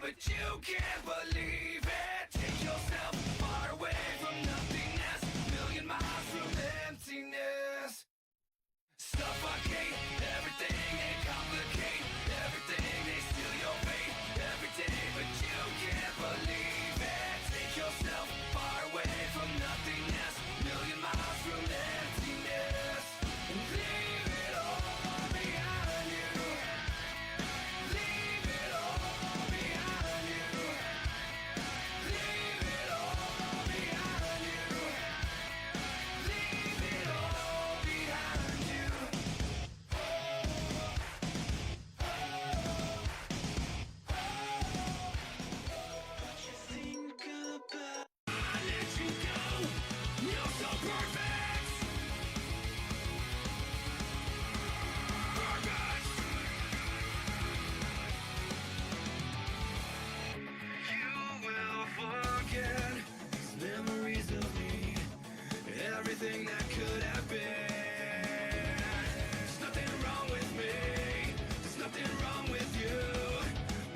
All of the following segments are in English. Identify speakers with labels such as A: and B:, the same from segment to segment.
A: but you can't believe it. Take yourself far away from nothingness, million miles from emptiness. Suffocate everything, they complicate everything, they steal your faith every day, but you can't believe it. Take yourself far away from nothingness, million miles from emptiness, and leave it all behind you. Leave it all behind you. Leave it all behind you. Leave it all behind you. Think about I let you go. You're so perfect. Perfect. You will forget these memories of me, everything that could have been. There's nothing wrong with me. There's nothing wrong with you.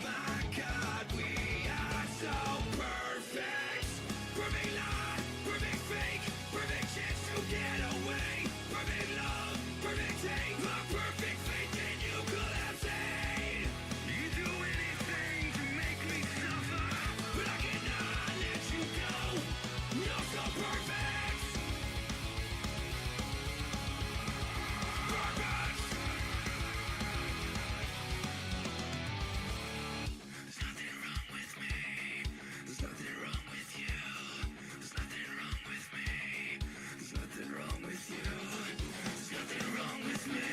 A: My God, we are so perfect. Perfect lie, perfect fake, perfect chance to get away. Perfect love, perfect take, a perfect faith and you could have said. You do anything to make me suffer, but I cannot let you go. You're so perfect. Perfect. There's nothing wrong with me. There's nothing wrong with you. There's nothing wrong with me. There's nothing wrong with you. There's nothing wrong with me.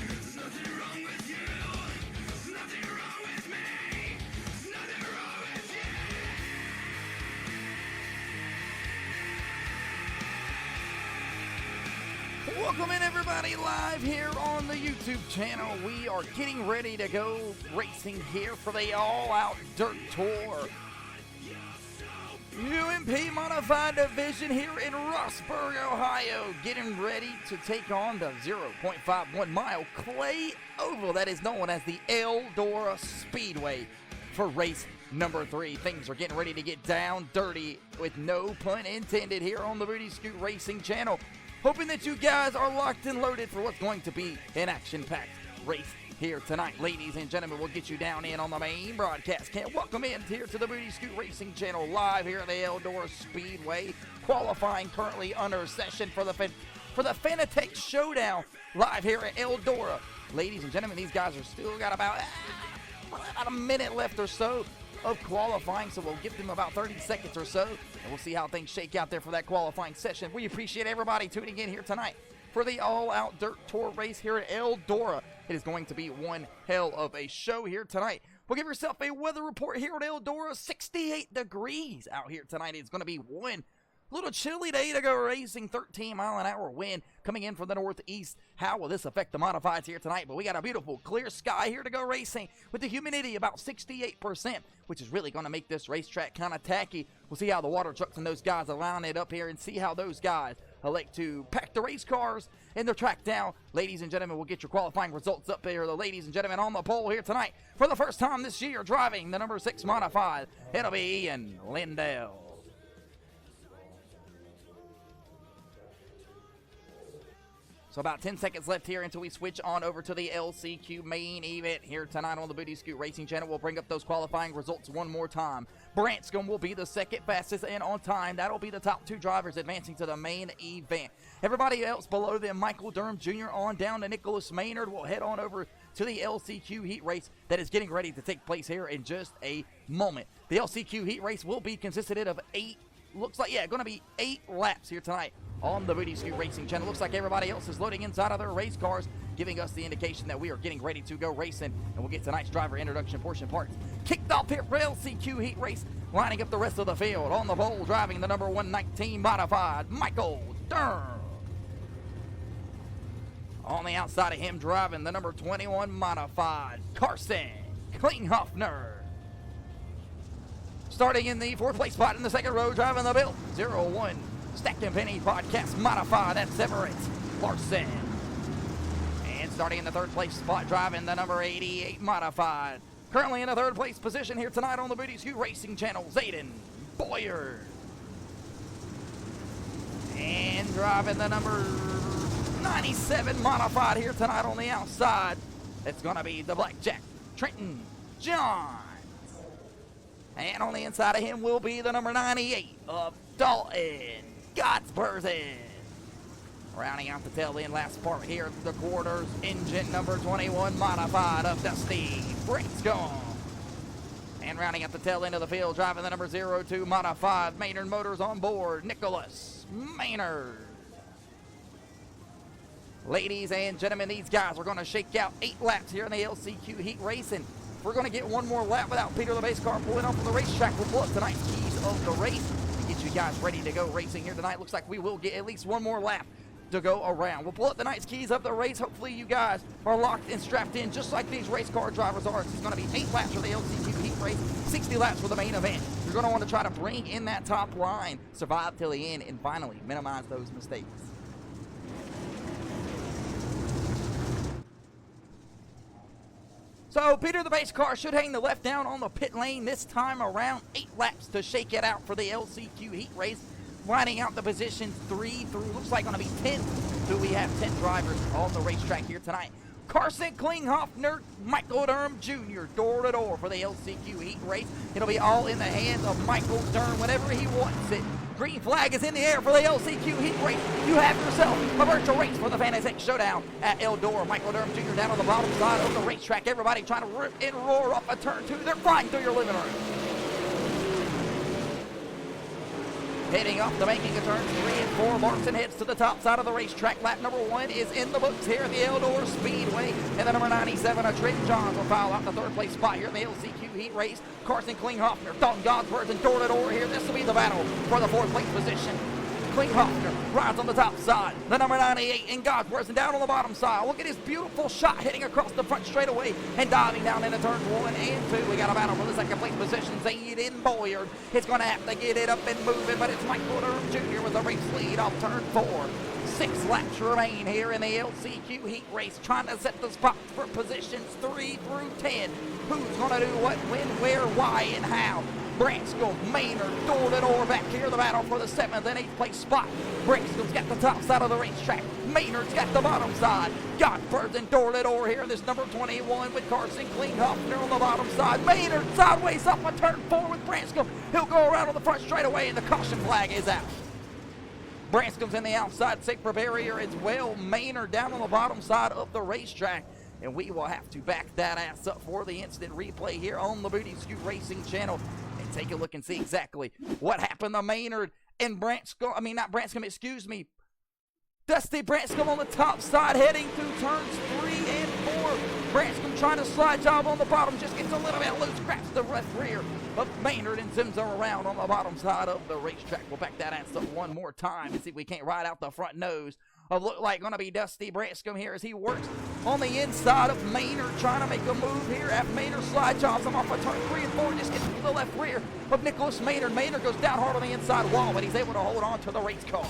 A: There's nothing wrong with you. There's nothing wrong with me. There's nothing wrong with you.
B: Welcome in, everybody, live here on the YouTube channel. We are getting ready to go racing here for the all-out dirt tour. UMP Modified Division here in Rossburg, Ohio, getting ready to take on the 0.51 mile clay oval that is known as the Eldora Speedway for race number 3. Things are getting ready to get down dirty, with no pun intended, here on the Booty Scoot Racing channel. Hoping that you guys are locked and loaded for what's going to be an action-packed race here tonight. Ladies and gentlemen, we'll get you down in on the main broadcast. Can't welcome in here to the Booty Scoot Racing channel, live here at the Eldora Speedway. Qualifying currently under session for the FANATEC Showdown, live here at Eldora. Ladies and gentlemen, these guys are still got about a minute left or so of qualifying, so we'll give them about 30 seconds or so, and we'll see how things shake out there for that qualifying session. We appreciate everybody tuning in here tonight for the all-out dirt tour race here at Eldora. It is going to be one hell of a show here tonight. We'll give yourself a weather report here at Eldora. 68 degrees out here tonight. It's going to be one little chilly day to go racing. 13-mile-an-hour wind coming in from the northeast. How will this affect the modifieds here tonight? But we got a beautiful clear sky here to go racing with the humidity about 68%, which is really going to make this racetrack kind of tacky. We'll see how the water trucks and those guys are lining it up here, and see how those guys elect to pack the race cars and their track down. Ladies and gentlemen, we'll get your qualifying results up here. The ladies and gentlemen on the pole here tonight for the first time this year driving the number 6 modified. It'll be Ian Lindell. So about 10 seconds left here until we switch on over to the LCQ main event here tonight on the Booty Scoot Racing channel. We'll bring up those qualifying results one more time. Branscombe will be the second fastest and on time. That'll be the top 2 drivers advancing to the main event. Everybody else below them, Michael Durham Jr. on down to Nicholas Maynard, will head on over to the LCQ heat race that is getting ready to take place here in just a moment. The LCQ heat race will be consisted of 8, looks like, going to be 8 laps here tonight on the Booty Scoot Racing channel. Looks like everybody else is loading inside of their race cars, giving us the indication that we are getting ready to go racing, and we'll get tonight's driver introduction portion parts kicked off here for LCQ heat race. Lining up the rest of the field on the pole, driving the number 119 modified, Michael Durham. On the outside of him, driving the number 21 modified, Carson Klinghofner. Starting in the 4th place spot in the second row, driving the built 01 Stack and Penny Podcast Modified, that's Everett Larson. And starting in the 3rd place spot, driving the number 88 Modified, Currently in a third place position here tonight on the Booty Scoot Racing Channel, Zayden Boyer. And driving the number 97 modified here tonight on the outside, it's going to be the Blackjack Trenton John. And on the inside of him will be the number 98 of Dalton Godsberthen. Rounding out the tail end last part here of the quarters, engine number 21 modified of Dusty Branscombe. And rounding out the tail end of the field, driving the number 02 modified Maynard Motors on board, Nicholas Maynard. Ladies and gentlemen, these guys are going to shake out 8 laps here in the LCQ Heat Racing. We're going to get one more lap without Peter the Base Car pulling off from the racetrack. We'll pull up tonight's keys of the race and get you guys ready to go racing here tonight. Looks like we will get at least one more lap to go around. We'll pull up tonight's keys of the race. Hopefully you guys are locked and strapped in just like these race car drivers are. It's going to be 8 laps for the LCQ Heat Race, 60 laps for the main event. You're going to want to try to bring in that top line, survive till the end, and finally minimize those mistakes. So Peter the Base Car should hang the left down on the pit lane this time around. 8 laps to shake it out for the LCQ Heat Race. Lining out the positions 3 through, looks like going to be 10. So we have 10 drivers on the racetrack here tonight. Carson Klinghofner, Michael Durham Jr., door to door for the LCQ Heat Race. It'll be all in the hands of Michael Durham whenever he wants it. Green flag is in the air for the LCQ Heat Race. You have yourself a virtual race for the FANATEC Showdown at Eldora. Michael Durham Jr. down on the bottom side of the racetrack. Everybody trying to rip and roar off a turn 2. They're flying through your living room. Heading off the banking of turns 3 and 4, Larson heads to the top side of the racetrack. Lap number 1 is in the books here at the Eldora Speedway. And the number 97 of Trenton Johns will foul out the third place spot here in the LCQ Heat Race. Carson Klinghofner, Dalton Godsberthen, door to door here. This will be the battle for the fourth place position. Klinghofner rides on the top side. The number 98 in Godsberthen down on the bottom side. Look at his beautiful shot heading across the front straightaway and diving down into turns 1 and 2. We got a battle for the second place position. Zayden Boyer is going to have to get it up and moving, but it's Michael Durham Jr. with the race lead off turn 4. 6 laps remain here in the LCQ Heat Race, trying to set the spot for positions 3 through 10. Who's going to do what, when, where, why, and how? Branscombe, Maynard, door to door back here, the battle for the 7th and 8th place spot. Branscombe's got the top side of the racetrack. Maynard's got the bottom side. Godsberthen door to door here in this number 21 with Carson Klinghofner on the bottom side. Maynard sideways up a turn 4 with Branscombe. He'll go around on the front straightaway and the caution flag is out. Branscombe's in the outside safer barrier as well. Maynard down on the bottom side of the racetrack. And we will have to back that ass up for the instant replay here on the Booty Scoot Racing Channel. And take a look and see exactly what happened to Maynard and Branscombe. I mean, not Branscombe, excuse me. Dusty Branscombe on the top side heading through turns 3 and 4. Branscombe trying to slide job on the bottom. Just gets a little bit loose. Grabs the left rear of Maynard and zims her around on the bottom side of the racetrack. We'll back that ass up one more time and see if we can't ride out the front nose of look like going to be Dusty Branscombe here as he works on the inside of Maynard, trying to make a move here after Maynard slide jobs him off of turn 3 and 4. Just gets to the left rear of Nicholas Maynard. Maynard goes down hard on the inside wall, but he's able to hold on to the race car.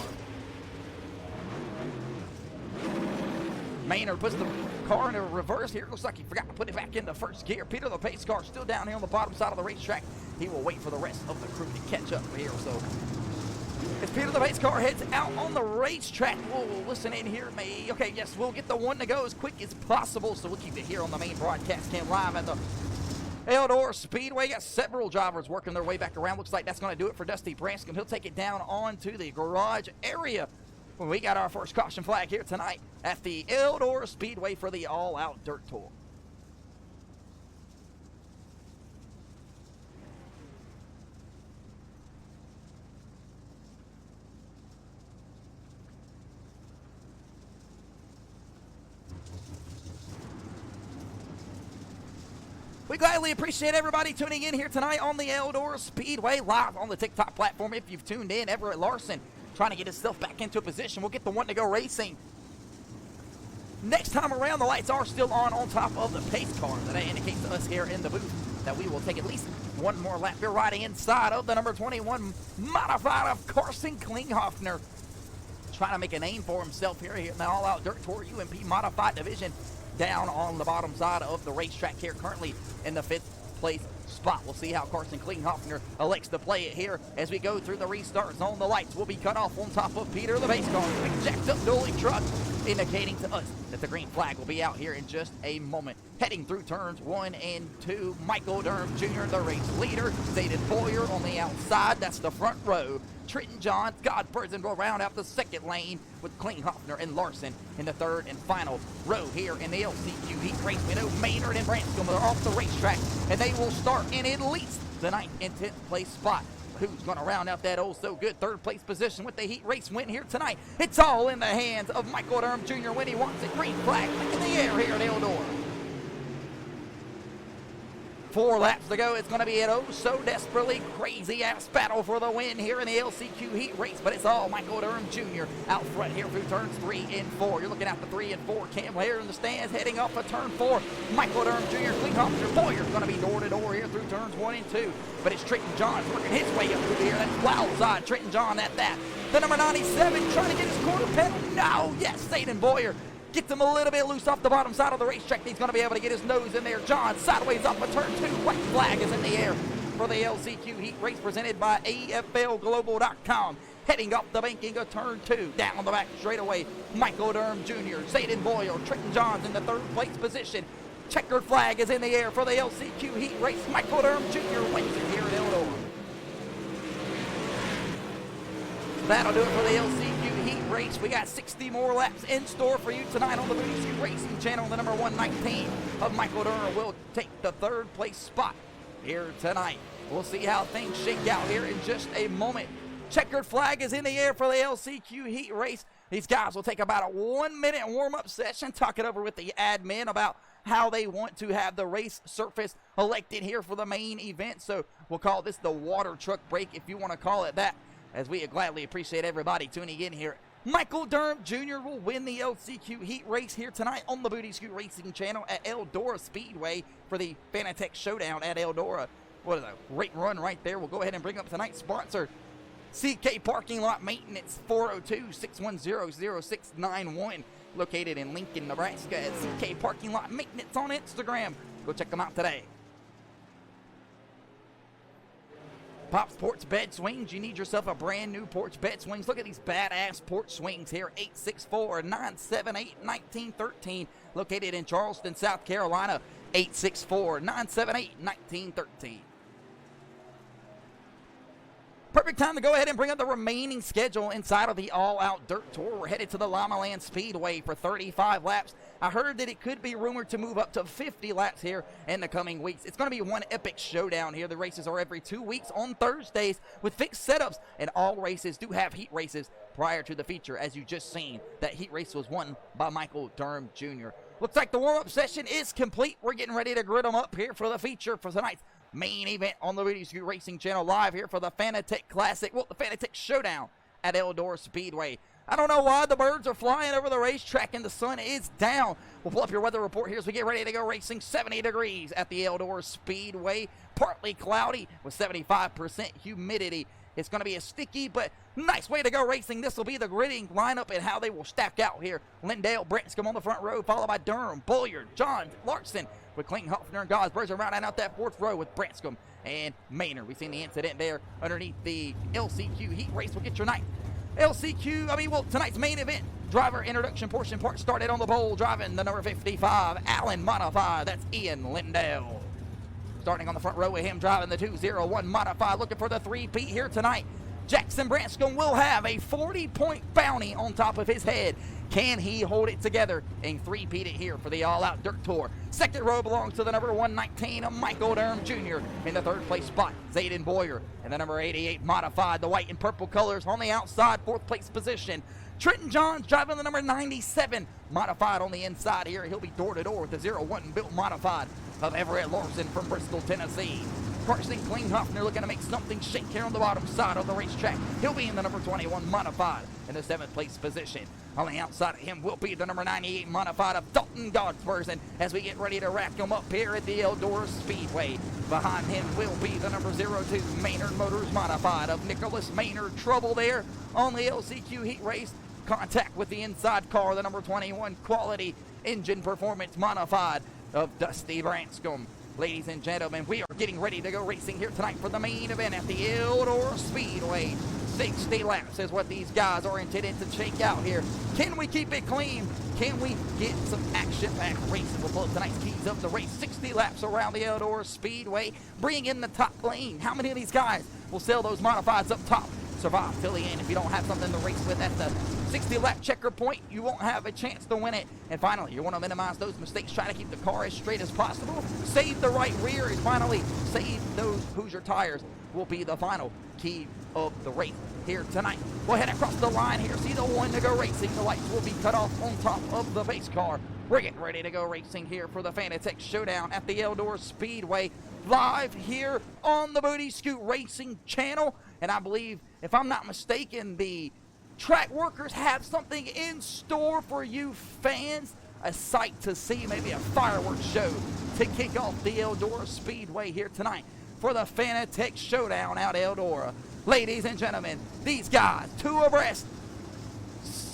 B: Maynard puts the car into reverse here. Looks like he forgot to put it back into first gear. Peter the Pace car still down here on the bottom side of the racetrack. He will wait for the rest of the crew to catch up here. So as Peter the Pace car heads out on the racetrack, we'll listen in here. Okay, yes, we'll get the one to go as quick as possible. So we'll keep it here on the main broadcast cam live at the Eldora Speedway. Got several drivers working their way back around. Looks like that's going to do it for Dusty Branscombe. He'll take it down onto the garage area. We got our first caution flag here tonight at the Eldora Speedway for the all-out dirt tour. We gladly appreciate everybody tuning in here tonight on the Eldora Speedway, live on the TikTok platform. If you've tuned in, Everett Larson trying to get himself back into a position. We'll get the one to go racing. Next time around, the lights are still on top of the pace car. That indicates to us here in the booth that we will take at least one more lap. We're riding inside of the number 21 modified of Carson Klinghofner, trying to make a name for himself here in the all-out dirt tour UMP modified division, down on the bottom side of the racetrack here, currently in the 5th place spot. We'll see how Carson Klinghofner elects to play it here as we go through the restart zone. The lights will be cut off on top of Peter, the base car. Big jacked up dually truck, indicating to us that the green flag will be out here in just a moment. Heading through turns 1 and 2, Michael Durham Jr., the race leader. Zayden Boyer on the outside, that's the front row. Trenton John, Godperson will round out the second lane with Klinghofner and Larson in the third and final row here in the LCQ heat race. We know Maynard and Branscombe are off the racetrack, and they will start in at least the 9th and 10th place spot. Who's going to round out that oh-so-good third-place position with the heat race win here tonight? It's all in the hands of Michael Durham Jr. when he wants it. Green flag in the air here at Eldora. 4 laps to go. It's going to be an oh-so-desperately crazy-ass battle for the win here in the LCQ heat race, but it's all Michael Durham Jr. out front here through turns 3 and 4. You're looking at the 3 and 4 Cam Lair in the stands heading off of turn 4. Michael Durham Jr. Klinghofner Boyer's going to be door-to-door here through turns 1 and 2, but it's Trenton John working his way up through here. That's wild side Trenton John at that. The number 97 trying to get his quarter pedal. No, yes, Zayden Boyer gets him a little bit loose off the bottom side of the racetrack. He's going to be able to get his nose in there. John sideways up a turn 2. White flag is in the air for the LCQ heat race presented by AFLglobal.com. Heading up the banking of turn 2. Down the back straightaway, Michael Durham Jr., Zayden Boyle, Trenton Johns in the third place position. Checkered flag is in the air for the LCQ heat race. Michael Durham Jr. wins it here at Eldora. That'll do it for the LCQ heat race. We got 60 more laps in store for you tonight on the Booty Scoot Racing channel. The number 119 of Michael Durham will take the third place spot here tonight. We'll see how things shake out here in just a moment. Checkered flag is in the air for the LCQ heat race. These guys will take about a 1-minute warm-up session, talk it over with the admin about how they want to have the race surface elected here for the main event. So we'll call this the water truck break, if you want to call it that, as we gladly appreciate everybody tuning in here. Michael Durham Jr. will win the LCQ heat race here tonight on the Booty Scoot Racing channel at Eldora Speedway for the FANATEC Showdown at Eldora. What a great run right there. We'll go ahead and bring up tonight's sponsor, CK Parking Lot Maintenance, 402-610-0691, located in Lincoln, Nebraska at CK Parking Lot Maintenance on Instagram. Go check them out today. Pop's Porch Bed Swings. You need yourself a brand new porch bed swings. Look at these badass porch swings here. 864-978-1913. Located in Charleston, South Carolina. 864-978-1913. Perfect time to go ahead and bring up the remaining schedule inside of the All-Out Dirt Tour. We're headed to the Llama Land Speedway for 35 laps. I heard that it could be rumored to move up to 50 laps here in the coming weeks. It's going to be one epic showdown here. The races are every 2 weeks on Thursdays with fixed setups, and all races do have heat races prior to the feature. As you just seen, that heat race was won by Michael Durham Jr. Looks like the warm-up session is complete. We're getting ready to grid them up here for the feature for tonight's main event on the Booty Scoot Racing channel, live here for the FANATEC Classic, well, the FANATEC Showdown at Eldora Speedway. I don't know why the birds are flying over the racetrack and the sun is down. We'll pull up your weather report here as we get ready to go racing. 70 degrees at the Eldora Speedway. Partly cloudy with 75% humidity. It's going to be a sticky but nice way to go racing. This will be the gridding lineup and how they will stack out here. Lindale Branscombe on the front row, followed by Durham, Boyer, John, Larson, with Klinghofner and Gosberger rounding out that fourth row with Branscombe and Maynard. We've seen the incident there underneath the LCQ heat race. We'll get your night. Tonight's main event driver introduction portion part started on the pole, driving the number 55 Allen Modified. That's Ian Lindale. Starting on the front row with him driving the 201 Modified, looking for the three-peat here tonight. Jackson Branscombe will have a 40-point bounty on top of his head. Can he hold it together and three-peat it here for the All-Out Dirt Tour? Second row belongs to the number 119 of Michael Durham Jr. in the third place spot. Zayden Boyer and the number 88 Modified, the white and purple colors on the outside, fourth place position. Trenton Johns driving the number 97 Modified on the inside here. He'll be door-to-door with the 01 built Modified of Everett Larson from Bristol, Tennessee. Carson Klinghofner looking to make something shake here on the bottom side of the racetrack. He'll be in the number 21 Modified in the 7th place position. On the outside of him will be the number 98 Modified of Dalton Godperson as we get ready to rack him up here at the Eldora Speedway. Behind him will be the number 02 Maynard Motors Modified of Nicholas Maynard. Trouble there on the LCQ heat race. Contact with the inside car, the number 21 Quality Engine Performance Modified of Dusty Branscombe. Ladies and gentlemen, we are getting ready to go racing here tonight for the main event at the Eldora Speedway. 60 laps is what these guys are intended to shake out here. Can we keep it clean? Can we get some action-packed racing? We'll pull tonight's keys up the race. 60 laps around the Eldora Speedway. Bring in the top lane. How many of these guys will sell those modifieds up top? Survive till the end. If you don't have something to race with at the 60-lap checker point, you won't have a chance to win it. And finally, you want to minimize those mistakes. Try to keep the car as straight as possible. Save the right rear, and finally, save those Hoosier tires will be the final key of the race here tonight. We'll head across the line here. See the one to go racing. The lights will be cut off on top of the base car. We're getting ready to go racing here for the FANATEC Showdown at the Eldora Speedway. Live here on the Booty Scoot Racing channel. And I believe, if I'm not mistaken, the track workers have something in store for you fans. A sight to see, maybe a fireworks show to kick off the Eldora Speedway here tonight for the FANATEC Showdown out Eldora. Ladies and gentlemen, these guys, 2 abreast.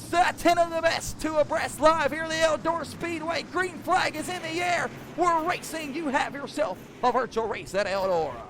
B: 10 of the best, 2 abreast live here at the Eldora Speedway. Green flag is in the air. We're racing. You have yourself a virtual race at Eldora.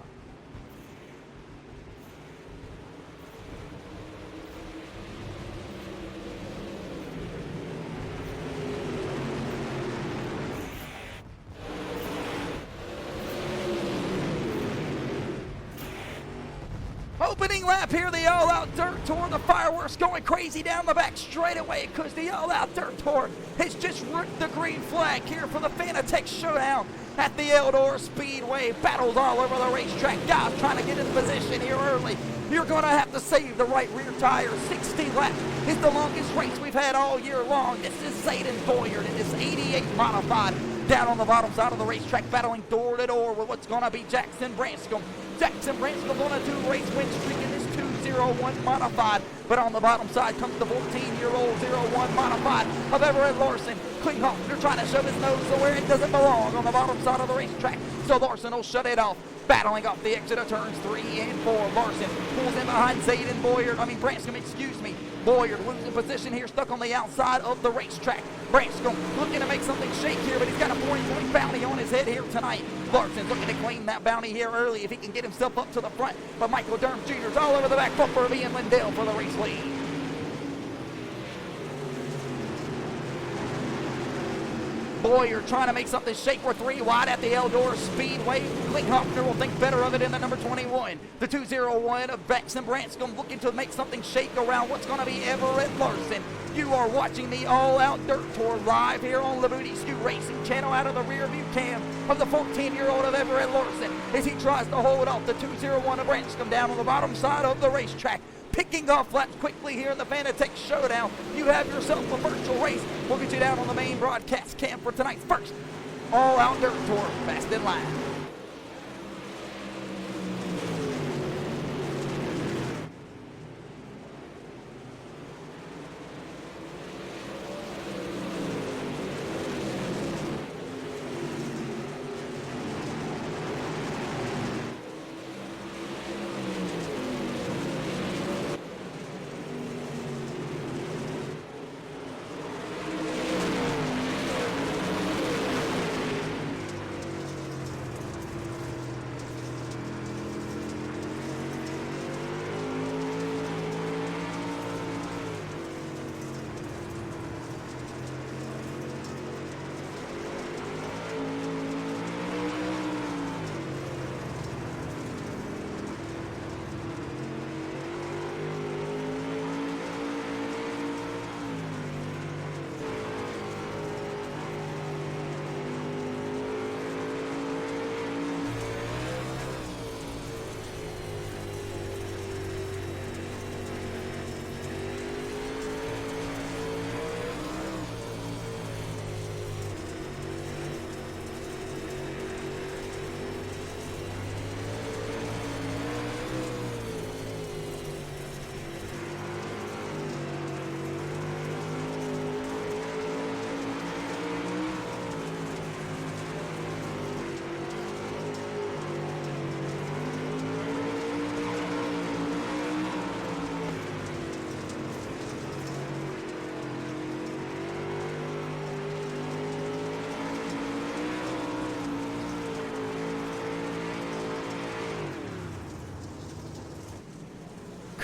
B: Opening lap here, the all-out dirt tour. The fireworks going crazy down the back straightaway because the all-out dirt tour has just ripped the green flag here for the FANATEC Showdown at the Eldora Speedway. Battles all over the racetrack. Guys trying to get in position here early. You're going to have to save the right rear tire. 60 laps is the longest race we've had all year long. This is Zayden Boyard in this 88 modified down on the bottom side of the racetrack, battling door to door with what's going to be Jackson Branscombe. Jackson Branscombe on a 2-race win streak in this 201 modified. But on the bottom side comes the 14-year-old 01 modified of Everett Larson. Klinghofner trying to shove his nose to where it doesn't belong on the bottom side of the racetrack. So Larson will shut it off. Battling off the exit of turns 3 and 4. Larson pulls in behind Zayden Boyard. Branscombe, excuse me. Boyard losing position here, stuck on the outside of the racetrack. Branscombe looking to make something shake here, but he's got a 40-point bounty on his head here tonight. Larson's looking to claim that bounty here early if he can get himself up to the front. But Michael Durham Jr.'s all over the back bumper of Ian Lindell for the race lead. Boyard trying to make something shake. We're 3 wide at the Eldora Speedway. Klinghofner will think better of it in the number 21. The 201 of Jackson Branscombe looking to make something shake around what's going to be Everett Larson. You are watching the all-out dirt tour live here on the Booty Scoot Racing channel out of the rear view cam of the 14-year-old of Everett Larson as he tries to hold off the 201 of Branscombe down on the bottom side of the racetrack. Picking off laps quickly here in the FANATEC Showdown. You have yourself a virtual race. We'll get you down on the main broadcast cam for tonight's first all-out dirt tour. Fast in line.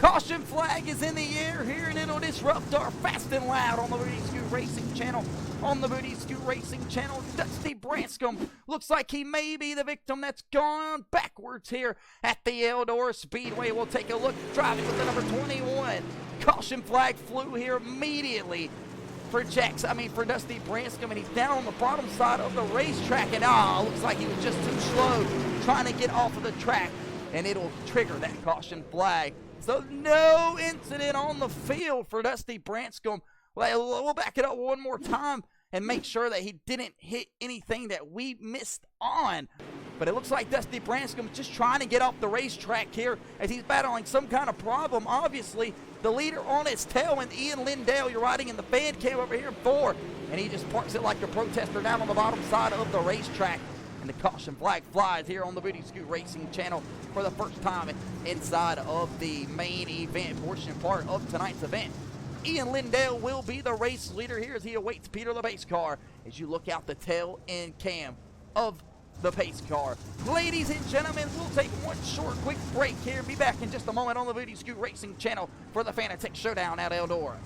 B: Caution flag is in the air here, and it'll disrupt our Fast and Loud on the Booty Scoot Racing channel. On the Booty Scoot Racing channel, Dusty Branscombe looks like he may be the victim that's gone backwards here at the Eldora Speedway. We'll take a look, driving with the number 21. Caution flag flew here immediately for Dusty Branscombe, and he's down on the bottom side of the racetrack, and looks like he was just too slow trying to get off of the track, and it'll trigger that caution flag. So no incident on the field for Dusty Branscombe. We'll back it up one more time and make sure that he didn't hit anything that we missed on. But it looks like Dusty Branscombe is just trying to get off the racetrack here as he's battling some kind of problem. Obviously, the leader on his tail, and Ian Lindale, you're riding in the fan cam over here in 4, and he just parks it like a protester down on the bottom side of the racetrack. And the caution flag flies here on the Booty Scoot Racing channel for the first time inside of the main event portion part of tonight's event. Ian Lindale will be the race leader here as he awaits Peter the pace car as you look out the tail end cam of the pace car. Ladies and gentlemen, we'll take one short quick break here. Be back in just a moment on the Booty Scoot Racing channel for the FANATEC Showdown at Eldora.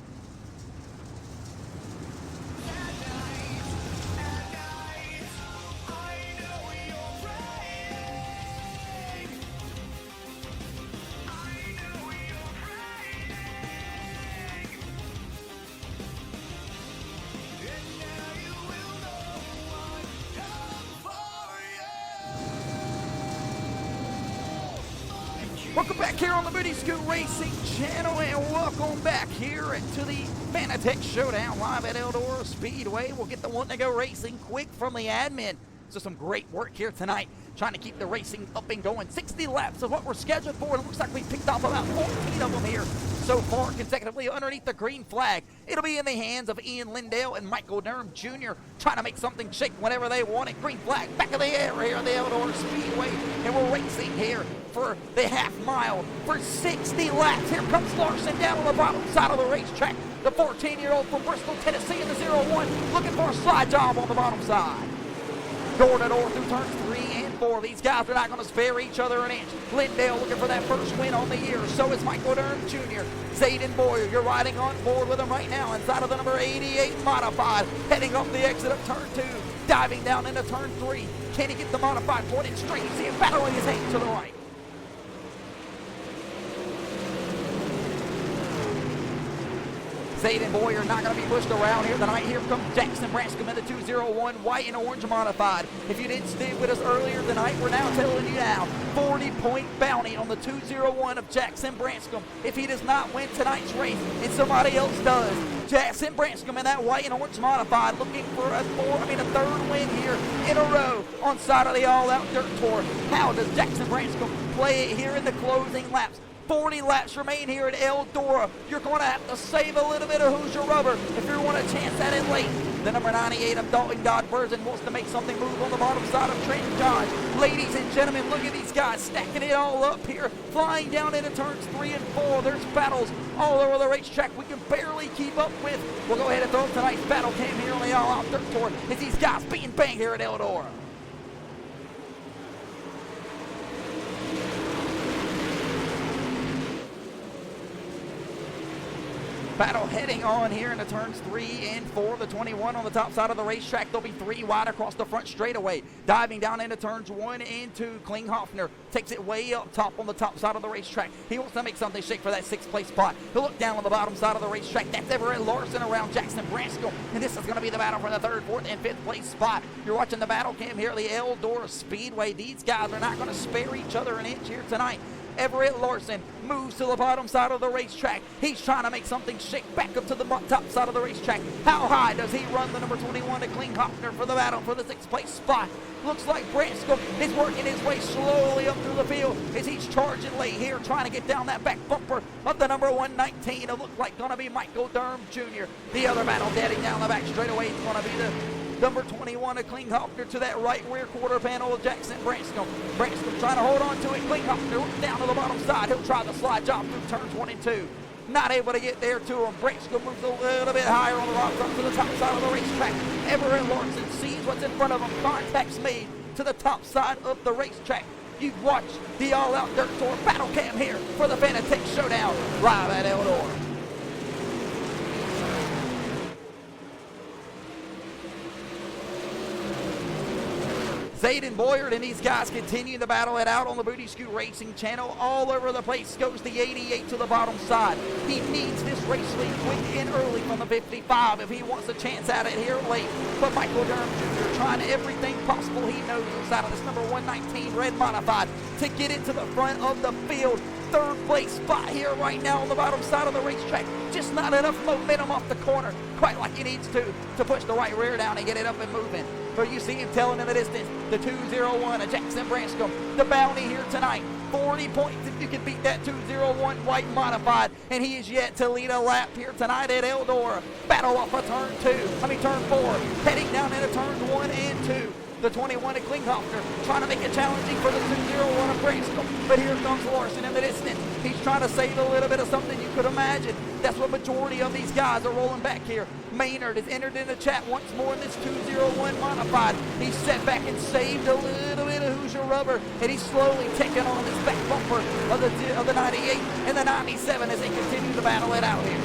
B: Welcome back here on the Booty Scoot Racing channel, and welcome back here to the FANATEC Showdown live at Eldora Speedway. We'll get the one to go racing quick from the admin. So some great work here tonight, trying to keep the racing up and going. 60 laps of what we're scheduled for, and it looks like we picked off about 14 of them here so far consecutively underneath the green flag. It'll be in the hands of Ian Lindale and Michael Durham Jr. trying to make something shake whenever they want it. Green flag back of the air here at the Eldora Speedway, and we're racing here for the half mile for 60 laps. Here comes Larson down on the bottom side of the racetrack. The 14-year-old from Bristol, Tennessee in the 01, looking for a slide job on the bottom side. Door to door through turns 3 and 4. These guys are not going to spare each other an inch. Lindale looking for that first win on the year. So is Michael Durham Jr. Zayden Boyer, you're riding on board with him right now inside of the number 88 modified. Heading off the exit of turn 2. Diving down into turn 3. Can he get the modified pointed straight? You see him battling his hand to the right. Zayden Boyer not going to be pushed around here tonight. Here comes Jackson Branscombe in the 201, white and orange modified. If you didn't stay with us earlier tonight, we're now telling you now, 40-point bounty on the 201 of Jackson Branscombe. If he does not win tonight's race and somebody else does, Jackson Branscombe in that white and orange modified looking for a third win here in a row on side of the all-out dirt tour. How does Jackson Branscombe play it here in the closing laps? 40 laps remain here at Eldora. You're going to have to save a little bit of Hoosier rubber if you want a chance at it late. The number 98 of Dalton Godbergen wants to make something move on the bottom side of Trent John. Ladies and gentlemen, look at these guys stacking it all up here, flying down into turns 3 and 4. There's battles all over the racetrack we can barely keep up with. We'll go ahead and throw tonight's battle cam here on the all-out dirt tour as these guys being banged here at Eldora. Battle heading on here into turns 3 and 4. The 21 on the top side of the racetrack. There'll be 3 wide across the front straightaway. Diving down into turns 1 and 2. Klinghofner takes it way up top on the top side of the racetrack. He wants to make something shake for that 6th place spot. He'll look down on the bottom side of the racetrack. That's Everett Larson around Jackson Branscombe. And this is going to be the battle for the 3rd, 4th, and 5th place spot. You're watching the battle cam here at the Eldora Speedway. These guys are not going to spare each other an inch here tonight. Everett Larson moves to the bottom side of the racetrack. He's trying to make something shake back up to the top side of the racetrack. How high does he run the number 21 to Klinghofner for the battle for the 6th place spot? Looks like Branscombe is working his way slowly up through the field as he's charging late here, trying to get down that back bumper of the number 119. It looks like going to be Michael Durham Jr. The other battle heading down the back straightaway is going to be the number 21 of Klinghofner to that right rear quarter panel of Jackson Branscombe. Branscombe trying to hold on to it. Klinghofner looks down to the bottom side. He'll try the slide job through turns 1 and 2. Not able to get there to him. Branscombe moves a little bit higher on the rocks up to the top side of the racetrack. Everett Larson sees what's in front of him. Contact's made to the top side of the racetrack. You've watched the All-Out Dirt Tour Battle Cam here for the FANATEC Showdown live at Eldora. Zayden Boyard and these guys continue to battle it out on the Booty Scoot Racing channel. All over the place goes the 88 to the bottom side. He needs this race lead quick and early from the 55 if he wants a chance at it here late. But Michael Durham Jr. trying everything possible he knows inside of this number 119 red modified to get into the front of the field. Third place spot here right now on the bottom side of the racetrack. Just not enough momentum off the corner, quite like he needs to push the right rear down and get it up and moving. But you see him telling in the distance, the 201 of Jackson Branscombe, the bounty here tonight. 40 points if you can beat that 201 white modified, and he is yet to lead a lap here tonight at Eldora. Battle off of turn 4, heading down into turns 1 and 2. The 21 of Klinghoffer trying to make it challenging for the 201 of Branscombe. But here comes Larson in the distance. He's trying to save a little bit of something you could imagine. That's what majority of these guys are rolling back here. Maynard has entered in the chat once more in this 201 modified. He's set back and saved a little bit of Hoosier rubber, and he's slowly taking on this back bumper of the 98 and the 97 as they continue to battle it out here.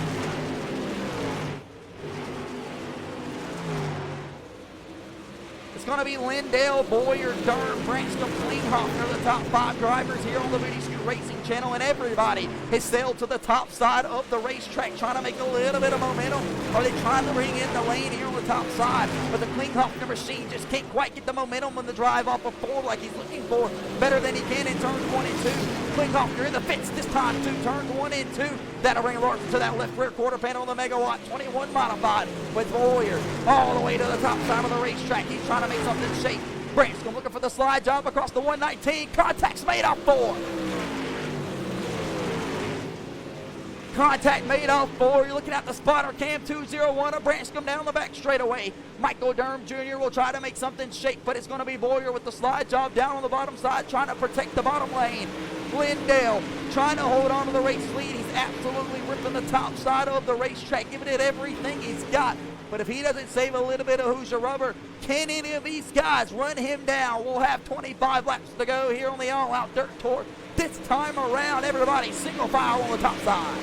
B: It's going to be Lindale, Boyer, Durham, Branscombe, Klinghoffer, the top 5 drivers here on the Booty Scoot Racing channel, and everybody has sailed to the top side of the racetrack trying to make a little bit of momentum. Are they trying to bring in the lane here on the top side? But the Klinghoffer machine just can't quite get the momentum on the drive off of 4 like he's looking for. Better than he can in turns 1 and 2. Klinghoffer in the fence this time, turns 1 and 2. That'll bring Larson to that left rear quarter panel on the Megawatt 21 modified with Boyer all the way to the top side of the racetrack. He's trying to make something shake. Branscombe looking for the slide job across the 119. Contact's made off 4. Contact made off 4. You're looking at the spotter cam 201 of Branscombe down the back straightaway. Michael Durham Jr. will try to make something shake, but it's going to be Boyer with the slide job down on the bottom side trying to protect the bottom lane. Lindale trying to hold on to the race lead. He's absolutely ripping the top side of the racetrack, giving it everything he's got. But if he doesn't save a little bit of Hoosier rubber, can any of these guys run him down? We'll have 25 laps to go here on the All-Out Dirt Tour. This time around, everybody single file on the top side.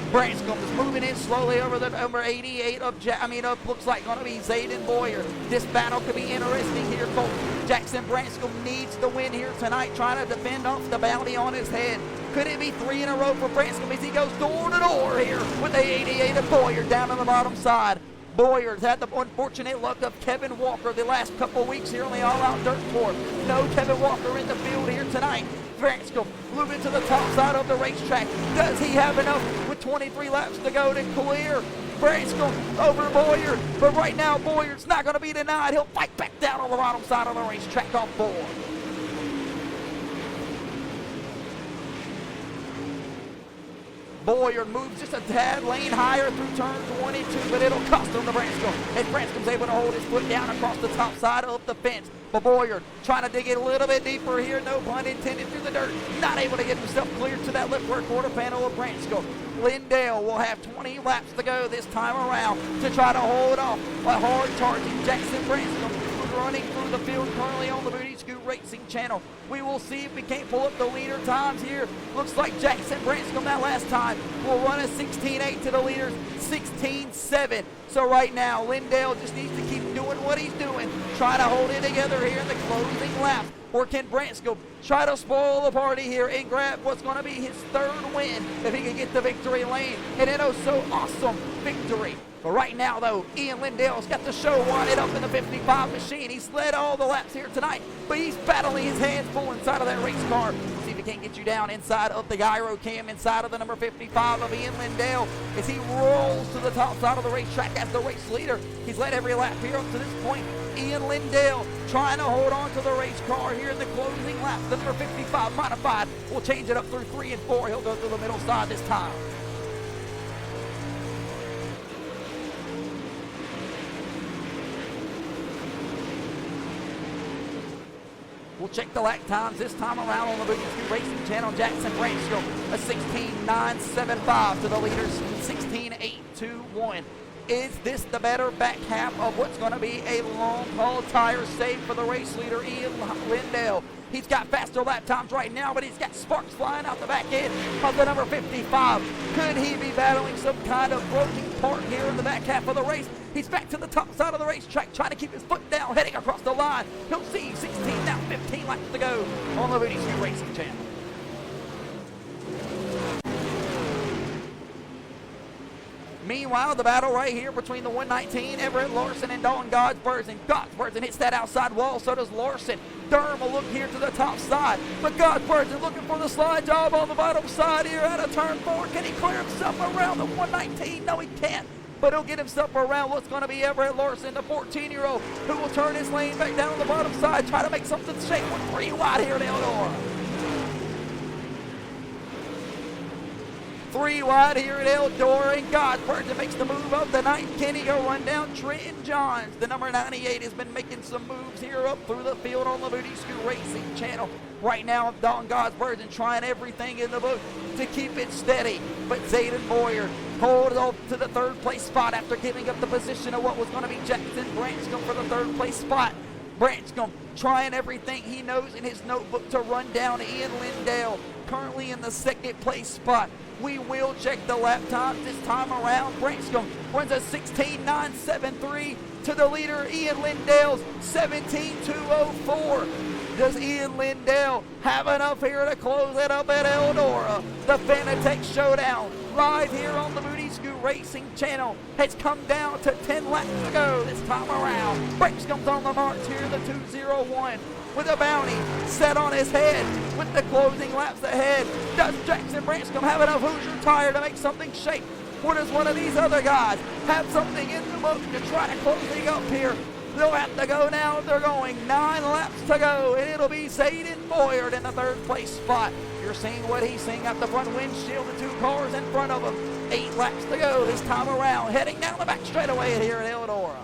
B: Branscombe is moving in slowly over the number 88 of looks like going to be Zayden Boyer. This battle could be interesting here, Colt. Jackson Branscombe needs the win here tonight, trying to defend off the bounty on his head. Could it be 3 in a row for Branscombe as he goes door to door here with the 88 of Boyer down on the bottom side? Boyer's had the unfortunate luck of Kevin Walker the last couple of weeks here on the All-Out Dirt Tour. No Kevin Walker in the field here tonight. Branscombe moving to the top side of the racetrack. Does he have enough with 23 laps to go to clear Branscombe over Boyer? But right now, Boyer's not going to be denied. He'll fight back down on the bottom side of the racetrack off 4. Boyer moves just a tad lane higher through turns 1 and 2, but it'll cost him the Branscombe. As Branscombe's able to hold his foot down across the top side of the fence. But Boyer trying to dig it a little bit deeper here, no pun intended, through the dirt. Not able to get himself clear to that left rear quarter panel of Branscombe. Lindale will have 20 laps to go this time around to try to hold off a hard-charging Jackson Branscombe, who's running through the field currently on the Booty Scoot Racing channel. We will see if we can't pull up the leader times here. Looks like Jackson Branscombe that last time will run a 16.8 to the leaders, 16.7. So right now, Lindale just needs to keep doing what he's doing, try to hold it together here in the closing lap. Or can Branscombe try to spoil the party here and grab what's going to be his 3rd win if he can get the victory lane? And an so awesome victory. But right now, though, Ian Lindale's got the show wanted up in the 55 machine. He's led all the laps here tonight, but he's battling his hands full inside of that race car. See if he can't get you down inside of the gyro cam, inside of the number 55 of Ian Lindale as he rolls to the top side of the racetrack as the race leader. He's led every lap here up to this point. Ian Lindale trying to hold on to the race car here in the closing lap. The number 55 modified will change it up through 3 and 4. He'll go through the middle side this time. We'll check the lap times this time around on the Booty Scoot Racing Channel. Jackson Branchcombe, a 16.975 to the leaders, 16.821. Is this the better back half of what's going to be a long haul tire save for the race leader, Ian Lindell? He's got faster lap times right now, but he's got sparks flying out the back end of the number 55. Could he be battling some kind of broken part here in the back half of the race? He's back to the top side of the racetrack, trying to keep his foot down, heading across the line. He'll see 16, now 15 laps to go on the Booty Scoot Racing Channel. Meanwhile, the battle right here between the 119, Everett Larson, and Dalton Godsbergen. Godsbergen hits that outside wall, so does Larson. Durham will look here to the top side, but Godsbergen looking for the slide job on the bottom side here out of turn 4. Can he clear himself around the 119? No, he can't, but he'll get himself around what's going to be Everett Larson, the 14-year-old, who will turn his lane back down on the bottom side, try to make something shake with 3 wide here at Eldora. 3 wide here at Eldora, and Godsbergen makes the move of the night. Can he go run down Trenton Johns? The number 98 has been making some moves here up through the field on the Booty Scoot Racing Channel. Right now, Dalton Godsbergen trying everything in the book to keep it steady, but Zayden Boyer holds off to the 3rd place spot after giving up the position of what was going to be Jackson Branchcombe for the 3rd place spot. Branchcombe trying everything he knows in his notebook to run down Ian Lindell, currently in the 2nd place spot. We will check the lap times this time around. Branchcombe runs a 16.973 to the leader, Ian Lindell's 17.204. Does Ian Lindell have enough here to close it up at Eldora? The FANATEC Showdown live here on the Booty Scoot Racing Channel has come down to 10 laps to go this time around. Branchcombe's on the march here, the 2:01. With a bounty set on his head with the closing laps ahead. Does Jackson Branchcombe have enough Hoosier tire to make something shake? Or does one of these other guys have something in the book to try to close it up here? They'll have to go now. They're going 9 laps to go, and it'll be Zayden Boyer in the 3rd place spot. You're seeing what he's seeing out the front windshield, the 2 cars in front of him. 8 laps to go this time around, heading down the back straightaway here at Eldora.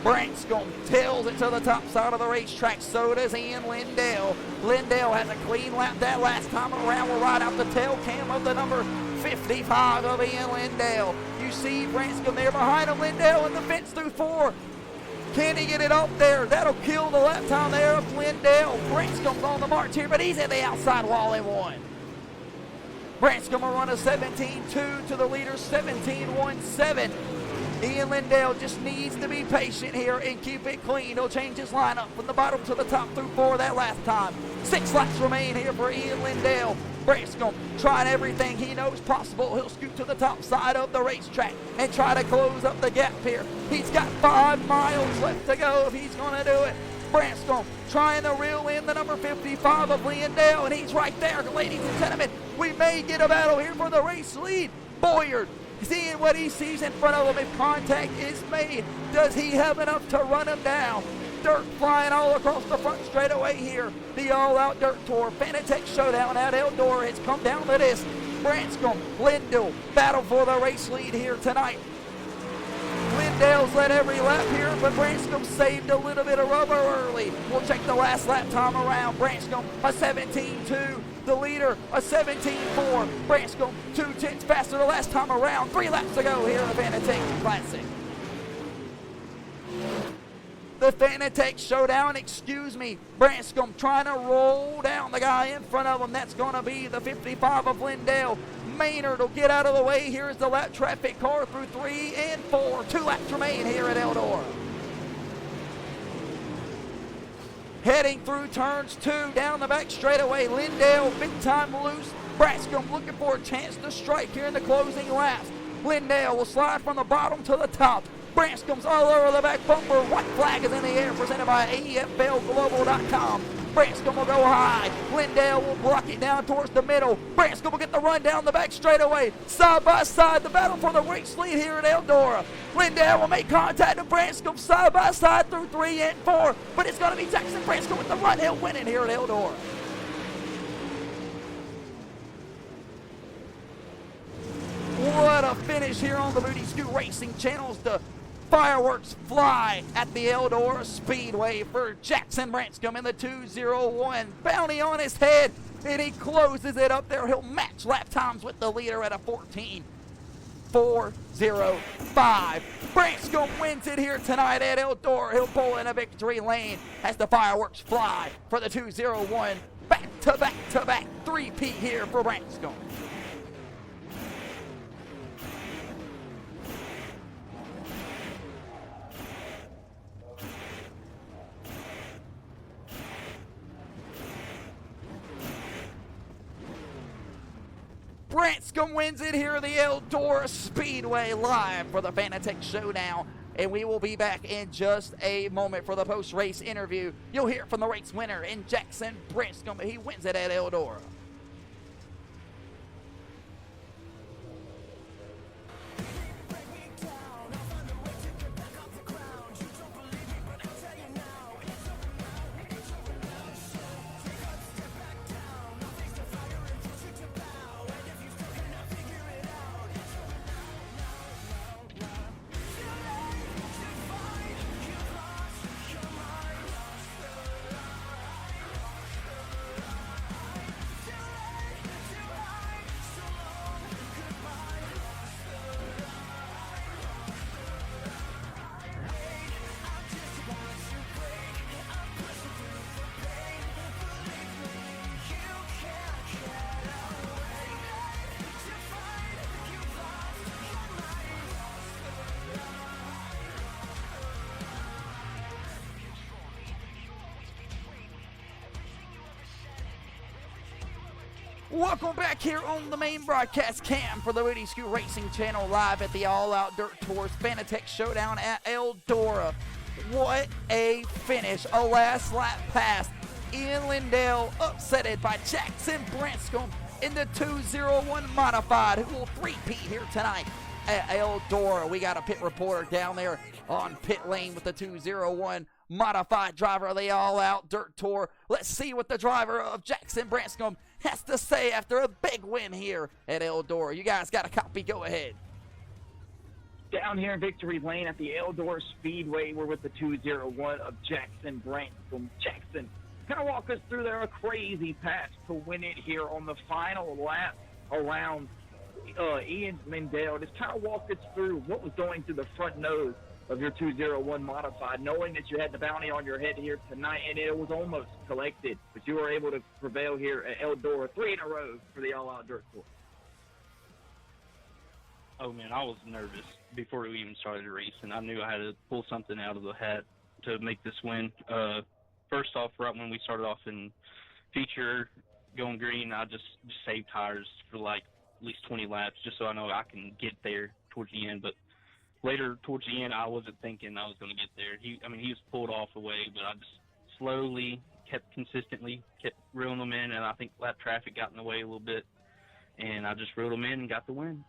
B: Branchcombe tails it to the top side of the racetrack. So does Ian Lindell. Lindell has a clean lap that last time around. We'll ride out the tail cam of the number 55 of Ian Lindell. You see Branchcombe there behind him. Lindell in the fence through 4. Can he get it up there? That'll kill the lap time there of Lindell. Branchcombe's on the march here, but he's at the outside wall in 1. Branchcombe will run a 17.2 to the leader, 17.17. Ian Lindell just needs to be patient here and keep it clean. He'll change his lineup from the bottom to the top through 4 that last time. 6 laps remain here for Ian Lindell. Branchcombe trying everything he knows possible. He'll scoot to the top side of the racetrack and try to close up the gap here. He's got 5 miles left to go if he's going to do it. Branchcombe trying to reel in the number 55 of Lindell, and he's right there, ladies and gentlemen. We may get a battle here for the race lead. Boyer seeing what he sees in front of him. If contact is made, does he have enough to run him down? Dirt flying all across the front straightaway here. The all-out dirt tour. FANATEC Showdown at Eldora has come down to this. Branchcombe, Lindell battle for the race lead here tonight. Lindell's led every lap here, but Branchcombe saved a little bit of rubber early. We'll check the last lap time around. Branchcombe, a 17.2. The leader, a 17.4. Branchcombe, 2/10 faster the last time around. 3 laps to go here in the FANATEC Classic. The FANATEC Showdown, excuse me. Branchcombe trying to roll down the guy in front of him. That's going to be the 55 of Lindell. Maynard will get out of the way. Here's the lap traffic car through 3 and 4. 2 laps remain here at Eldora. Heading through turns 2 down the back straightaway. Lindell big time loose. Branchcombe looking for a chance to strike here in the closing laps. Lindell will slide from the bottom to the top. Branchcombe's all over the back bumper. White flag is in the air, presented by AFLglobal.com. Branchcombe will go high. Lindell will block it down towards the middle. Branchcombe will get the run down the back straightaway. Side by side, the battle for the race lead here at Eldora. Lindell will make contact with Branchcombe side by side through 3 and 4. But it's going to be Jackson Branchcombe with the run. He'll win it here at Eldora. What a finish here on the Booty Scoot Racing Channels. The Fireworks fly at the Eldora Speedway for Jackson Branscombe in the 2:01. Bounty on his head, and he closes it up there. He'll match lap times with the leader at a 14:405. Branscombe wins it here tonight at Eldora. He'll pull in a victory lane as the fireworks fly for the 2:01. Back-to-back-to-back three-peat here for Branscombe. Branscombe wins it here at the Eldora Speedway live for the FANATEC Showdown. And we will be back in just a moment for the post-race interview. You'll hear from the race winner in Jackson Branscombe. He wins it at Eldora. Welcome back here on the main broadcast cam for the Woody Scoot Racing Channel live at the All Out Dirt Tours FANATEC Showdown at Eldora. What a finish. A last lap pass. Ian Lindell upsetted by Jackson Branscombe in the 2:01 modified, who will three-peat here tonight at Eldora. We got a pit reporter down there on pit lane with the 2:01 modified driver of the All Out Dirt Tour. Let's see what the driver of Jackson Branscombe has to say after a big win here at Eldora. You guys got a copy, go ahead.
C: Down here in Victory Lane at the Eldora Speedway, we're with the 2:01 of Jackson Branscombe. Jackson, kind of walk us through there, a crazy pass to win it here on the final lap around Ian Lindell. Just kind of walk us through what was going through the front nose of your 2:01 modified, knowing that you had the bounty on your head here tonight, and it was almost collected, but you were able to prevail here at Eldora, 3 in a row for the All Out Dirt Tour.
D: Oh man, I was nervous before we even started the race, and I knew I had to pull something out of the hat to make this win. First off, right when we started off in feature going green, I just saved tires for like at least 20 laps, just so I know I can get there towards the end. But later towards the end, I wasn't thinking I was going to get there. He was pulled off away, but I just slowly kept reeling them in, and I think lap traffic got in the way a little bit, and I just reeled them in and got the win.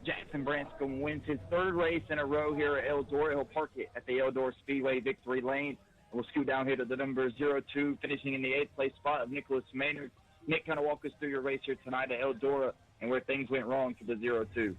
C: Jackson Branscombe wins his third race in a row here at Eldora. He'll park it at the Eldora Speedway Victory Lane. We'll scoot down here to the number 02, finishing in the 8th place spot of Nicholas Maynard. Nick, kind of walk us through your race here tonight at Eldora and where things went wrong for the 02.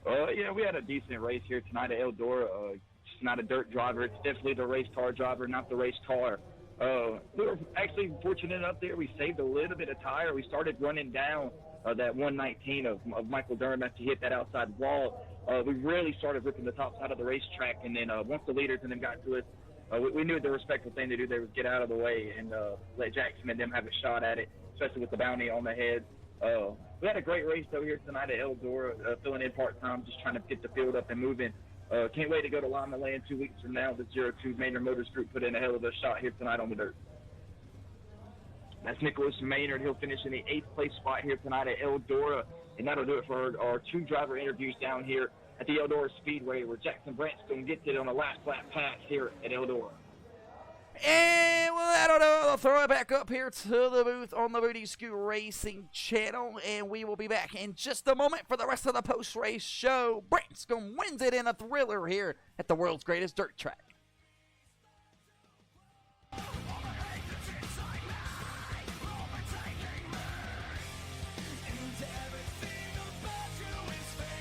C: Yeah, we had a decent race here tonight at Eldora. Just not a dirt driver. It's definitely the race car driver, not the race car. We were actually fortunate up there. We saved a little bit of tire. We started running down that 119 of Michael Durham after he hit that outside wall. We really started ripping the top side of the racetrack, and then once the leaders and them got to us, we knew the respectful thing to do there was get out of the way and let Jackson and them have a shot at it, especially with the bounty on the head. We had a great race over here tonight at Eldora, filling in part-time, just trying to get the field up and moving. Can't wait to go to Lima Land 2 weeks from now. The 02 Maynard Motors Group put in a hell of a shot here tonight on the dirt. That's Nicholas Maynard. He'll finish in the 8th place spot here tonight at Eldora, and that'll do it for our 2 driver interviews down here at the Eldora Speedway, where Jackson Branscombe gets it on a last lap pass here at Eldora.
B: And well, that'll do. I'll throw it back up here to the booth on the Woody Scoot Racing Channel, and we will be back in just a moment for the rest of the post-race show. Branscombe wins it in a thriller here at the world's greatest dirt track.
A: And everything about you is fake.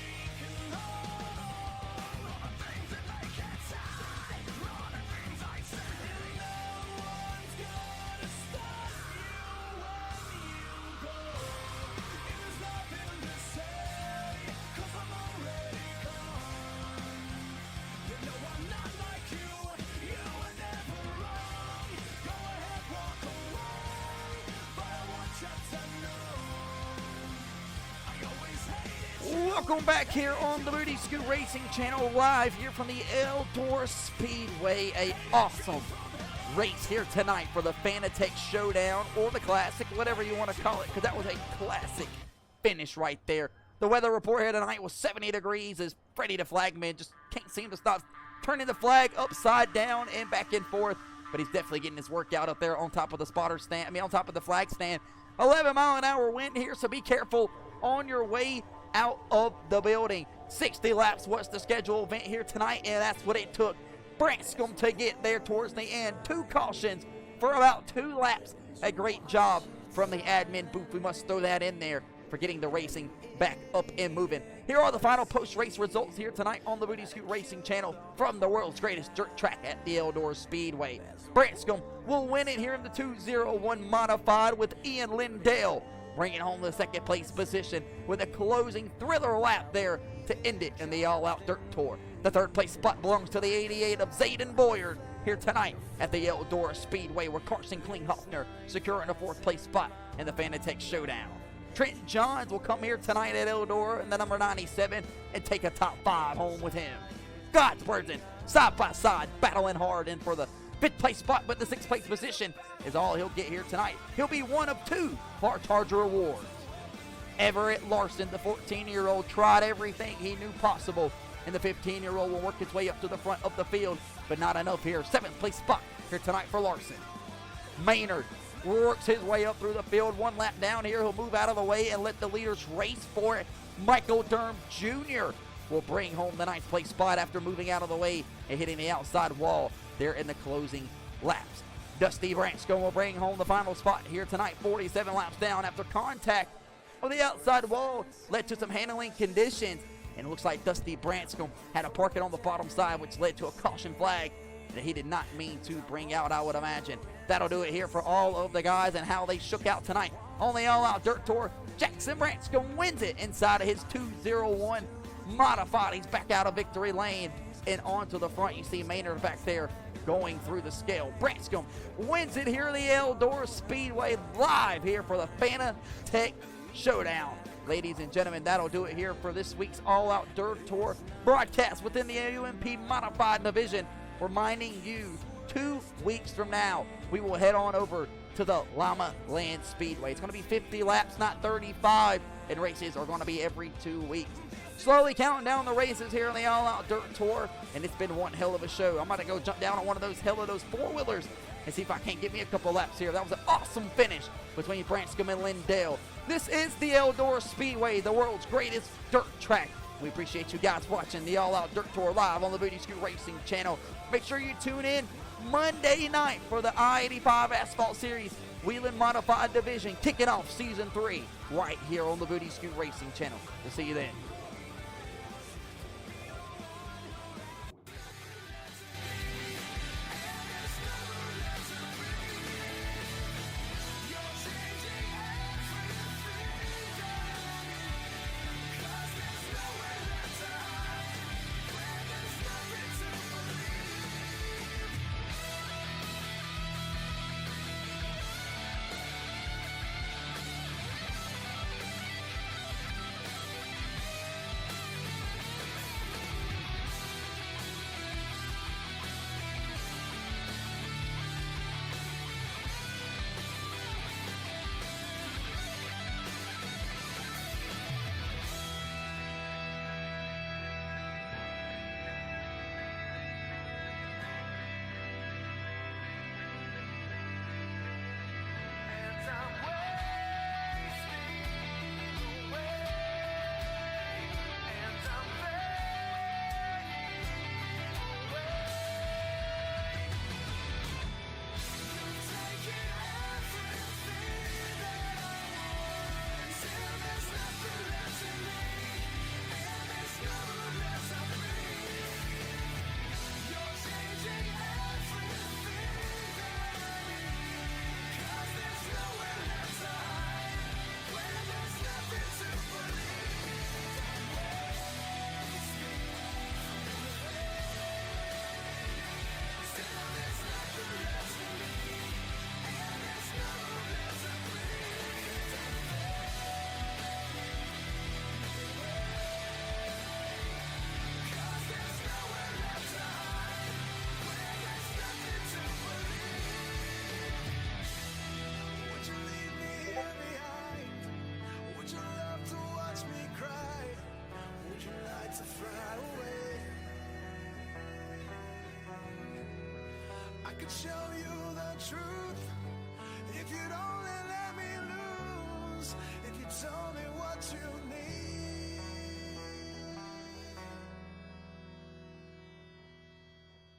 B: Welcome back here on the Booty Scoot Racing channel, live here from the Eldora Speedway. A awesome race here tonight for the FANATEC Showdown, or the Classic, whatever you want to call it, because that was a classic finish right there. The weather report here tonight was 70 degrees as Freddie the flagman just can't seem to stop turning the flag upside down and back and forth, but he's definitely getting his workout up there on top of the spotter stand, on top of the flag stand. 11-mile-an-hour wind here, so be careful on your way out of the building. 60 laps was the scheduled event here tonight, and that's what it took Branscombe to get there towards the end. 2 cautions for about 2 laps. A great job from the admin booth. We must throw that in there for getting the racing back up and moving. Here are the final post-race results here tonight on the Booty Scoot Racing channel from the world's greatest dirt track at the Eldora Speedway. Branscombe will win it here in the 201 modified, with Ian Lindell bringing home the second place position with a closing thriller lap there to end it in the all-out dirt tour. The third place spot belongs to the 88 of Zayden Boyard here tonight at the Eldora Speedway, where Carson Klinghoffner securing a 4th place spot in the FANATEC Showdown. Trent Johns will come here tonight at Eldora in the number 97 and take a top 5 home with him. Godsberdson, side by side, battling hard in for the 5th place spot, but the 6th place position is all he'll get here tonight. He'll be one of 2 Bar Charger awards. Everett Larson, the 14-year-old, tried everything he knew possible, and the 15-year-old will work his way up to the front of the field, but not enough here. 7th place spot here tonight for Larson. Maynard works his way up through the field. 1 lap down here, he'll move out of the way and let the leaders race for it. Michael Durham Jr. will bring home the 9th place spot after moving out of the way and hitting the outside wall there in the closing laps. Dusty Branscombe will bring home the final spot here tonight, 47 laps down after contact on the outside wall led to some handling conditions, and it looks like Dusty Branscombe had to park it on the bottom side, which led to a caution flag that he did not mean to bring out, I would imagine. That'll do it here for all of the guys and how they shook out tonight on the all-out dirt tour. Jackson Branscombe wins it inside of his 201 modified. He's back out of victory lane and onto the front. You see Maynard back there going through the scale. Branscombe wins it here in the Eldora Speedway, live here for the FANATEC Showdown. Ladies and gentlemen, that'll do it here for this week's all-out dirt tour broadcast within the UMP modified division. Reminding you, 2 weeks from now, we will head on over to the Llama Land Speedway. It's going to be 50 laps, not 35, and races are going to be every 2 weeks. Slowly counting down the races here on the all-out dirt tour, and it's been one hell of a show. I'm going to go jump down on one of those four-wheelers and see if I can't get me a couple laps here. That was an awesome finish between Branscombe and Lindell. This is the Eldora Speedway, the world's greatest dirt track. We appreciate you guys watching the all-out dirt tour live on the Booty Scoot Racing channel. Make sure you tune in Monday night for the I-85 Asphalt Series Wheeling Modified Division, kicking off Season 3 right here on the Booty Scoot Racing channel. We'll see you then.
A: to fly away. I could show you